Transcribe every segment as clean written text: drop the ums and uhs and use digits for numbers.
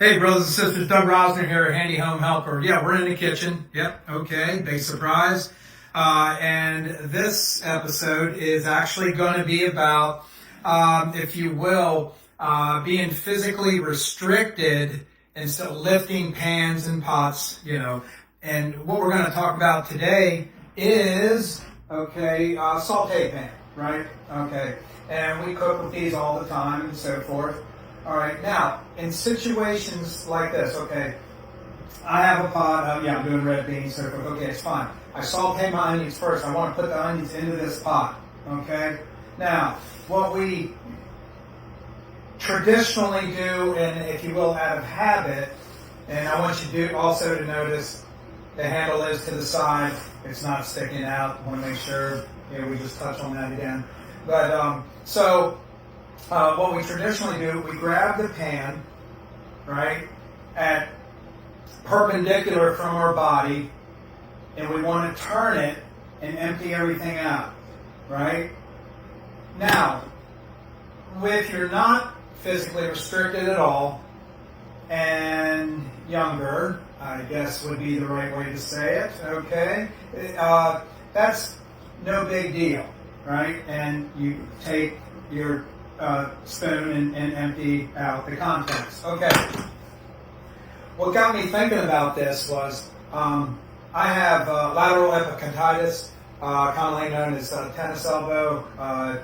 Hey, brothers and sisters, Doug Rosner here, Handy Home Helper. Yeah, we're in the kitchen. Yep, okay, big surprise. And this episode is actually going to be about, if you will, being physically restricted instead of lifting pans and pots, And what we're going to talk about today is, sauté pan, right? Okay, and we cook with these all the time and so forth. All right, now, in situations like this, okay, I have a pot, I'm doing red beans, so forth. Okay, it's fine. I saute my onions first. I want to put the onions into this pot, okay? Now, what we traditionally do, and if you will, out of habit, and I want you to also to notice the handle is to the side. It's not sticking out. I want to make sure, we just touch on that again. But, what we traditionally do, we grab the pan, right, at perpendicular from our body, and we want to turn it and empty everything out, right? Now, if you're not physically restricted at all, and younger, I guess would be the right way to say it, okay? That's no big deal, right? And you take your spoon and empty out the contents. Okay. What got me thinking about this was I have lateral epicondylitis, commonly known as tennis elbow. I'm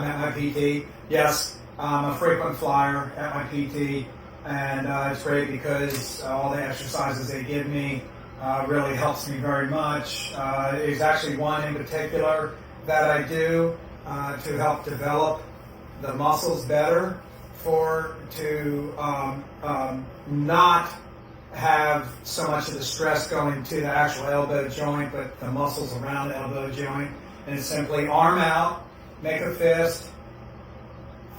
at my PT. Yes, I'm a frequent flyer at my PT, and it's great because all the exercises they give me really helps me very much. There's actually one in particular that I do to help develop the muscles better to not have so much of the stress going to the actual elbow joint, but the muscles around the elbow joint. And it's simply arm out, make a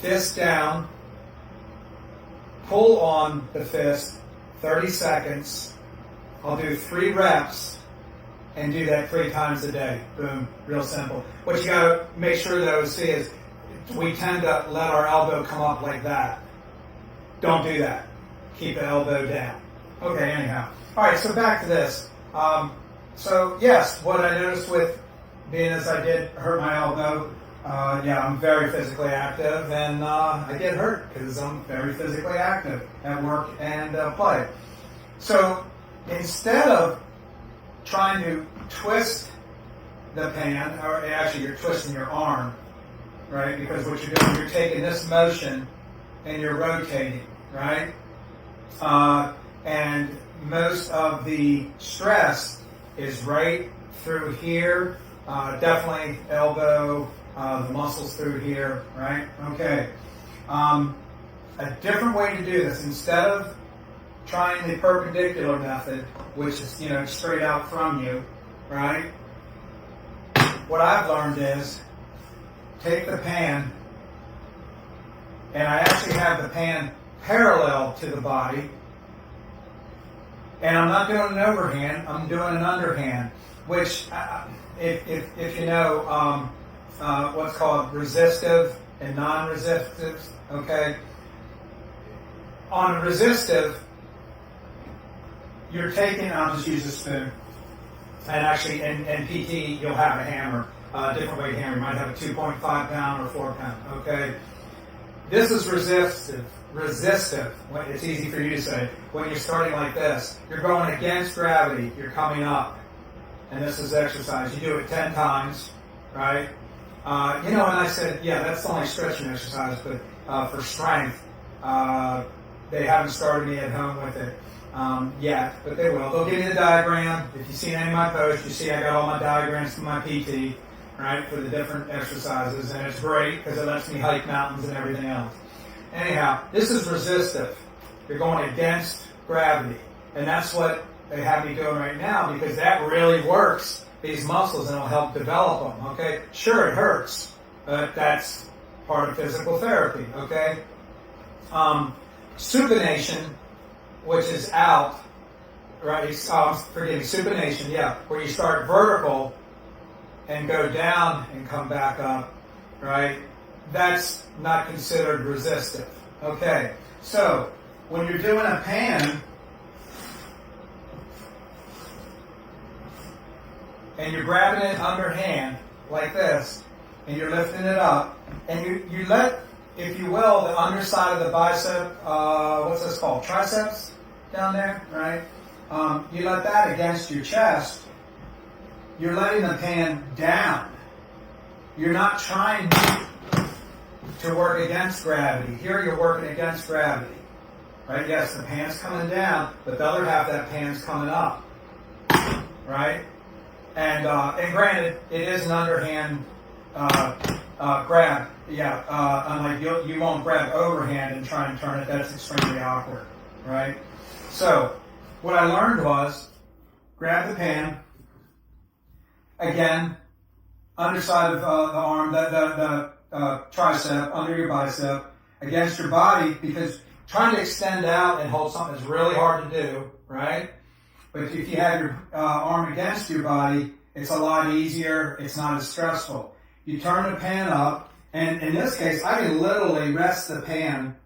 fist down, pull on the fist, 30 seconds. I'll do 3 reps and do that 3 times a day. Boom, real simple. What you gotta make sure though is we tend to let our elbow come up like that. Don't do that. Keep the elbow down. Okay, anyhow. All right, so back to this. Yes, what I noticed with being as I did hurt my elbow, I'm very physically active, and I get hurt because I'm very physically active at work and play. So instead of trying to twist the pan, or actually you're twisting your arm, right? Because what you're doing, you're taking this motion and you're rotating, right? And most of the stress is right through here, definitely elbow, the muscles through here, right? Okay. A different way to do this, instead of trying the perpendicular method, which is, straight out from you, right? What I've learned is take the pan, and I actually have the pan parallel to the body, and I'm not doing an overhand, I'm doing an underhand, which, if you know what's called resistive and non-resistive, okay? On a resistive, you're taking, I'll just use a spoon, and actually in PT you'll have a hammer. Different weight hammer. You might have a 2.5 pound or 4 pound. Okay. This is resistive. It's easy for you to say. When you're starting like this, you're going against gravity. You're coming up, and this is exercise. You do it 10 times, right? And I said, that's the only stretching exercise, but for strength, they haven't started me at home with it yet, but they will. They'll give you the diagram. If you've seen any of my posts, you see I got all my diagrams from my PT. Right, for the different exercises, and it's great because it lets me hike mountains and everything else. Anyhow, this is resistive. You're going against gravity, and that's what they have me doing right now because that really works these muscles and it'll help develop them. Okay, sure it hurts, but that's part of physical therapy. Okay, supination, which is out, right? Supination, where you start vertical and go down and come back up, right? That's not considered resistive. Okay, so when you're doing a pan, and you're grabbing it underhand, like this, and you're lifting it up, and you let, if you will, the underside of the bicep, what's this called? Triceps down there, right? You let that against your chest. You're letting the pan down. You're not trying to work against gravity. Here you're working against gravity, right? Yes, the pan's coming down, but the other half of that pan's coming up, right? And granted, it is an underhand grab. Yeah, unlike you won't grab overhand and try and turn it. That's extremely awkward, right? So what I learned was grab the pan. Again, underside of the arm, the tricep, under your bicep, against your body, because trying to extend out and hold something is really hard to do, right? But if you have your arm against your body, it's a lot easier. It's not as stressful. You turn the pan up, and in this case, I can literally rest the pan,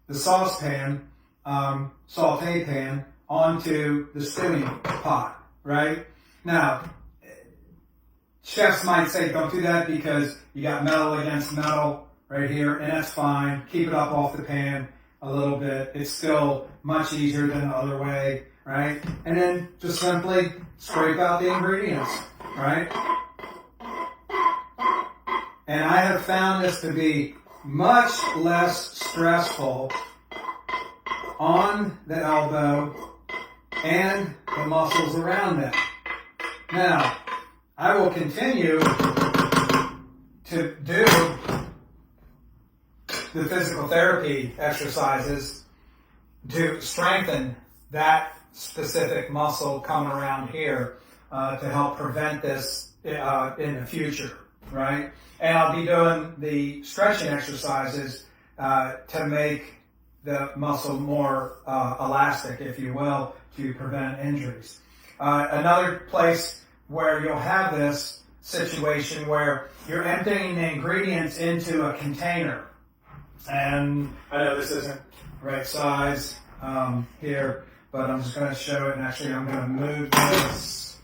the saucepan, sauté pan, onto the stewing pot, right? Now, chefs might say don't do that because you got metal against metal right here, and that's fine. Keep it up off the pan a little bit. It's still much easier than the other way, right? And then just simply scrape out the ingredients, right? And I have found this to be much less stressful on the elbow and the muscles around it. Now, I will continue to do the physical therapy exercises to strengthen that specific muscle coming around here to help prevent this in the future, right? And I'll be doing the stretching exercises to make the muscle more elastic, if you will, to prevent injuries. Another place where you'll have this situation where you're emptying the ingredients into a container. And I know this isn't right size here, but I'm just going to show it, and actually I'm going to move this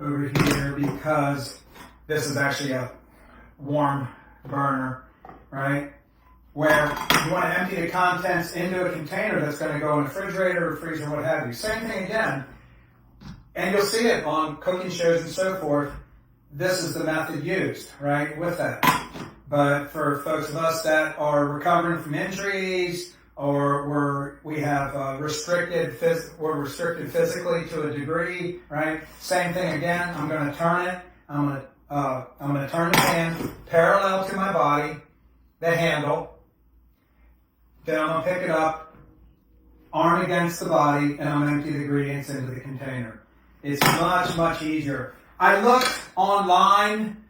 over here because this is actually a warm burner, right? Where you want to empty the contents into a container that's going to go in a refrigerator or freezer, what have you. Same thing again. And you'll see it on cooking shows and so forth. This is the method used, right, with that. But for folks of us that are recovering from injuries, or we have we're restricted physically to a degree, right? Same thing again. I'm going to turn it. I'm going to turn the pan parallel to my body, the handle. Then I'm going to pick it up, arm against the body, and I'm going to empty the ingredients into the container. It's much, much easier. I looked online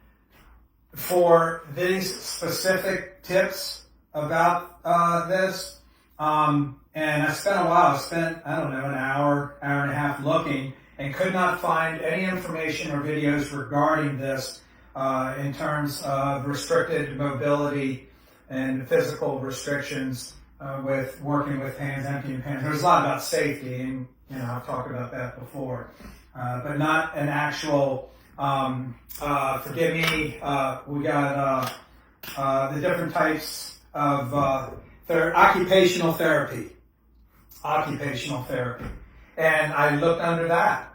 for these specific tips about this, and I spent a while. I spent, I don't know, an hour and a half looking, and could not find any information or videos regarding this in terms of restricted mobility and physical restrictions with working with pans, emptying pans. There's a lot about safety, and I've talked about that before. But not an actual, forgive me, we got the different types of occupational therapy. Occupational therapy. And I looked under that.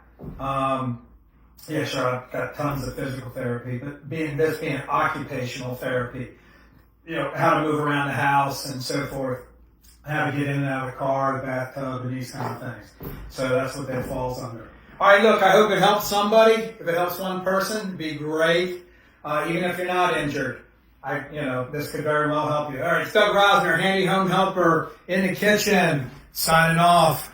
Yeah, sure, I've got tons of physical therapy, but being occupational therapy, how to move around the house and so forth, how to get in and out of the car, the bathtub, and these kind of things. So that's what that falls under. All right, look, I hope it helps somebody. If it helps one person, it'd be great. Even if you're not injured, this could very well help you. All right, Doug Rosner, handy home helper in the kitchen, signing off.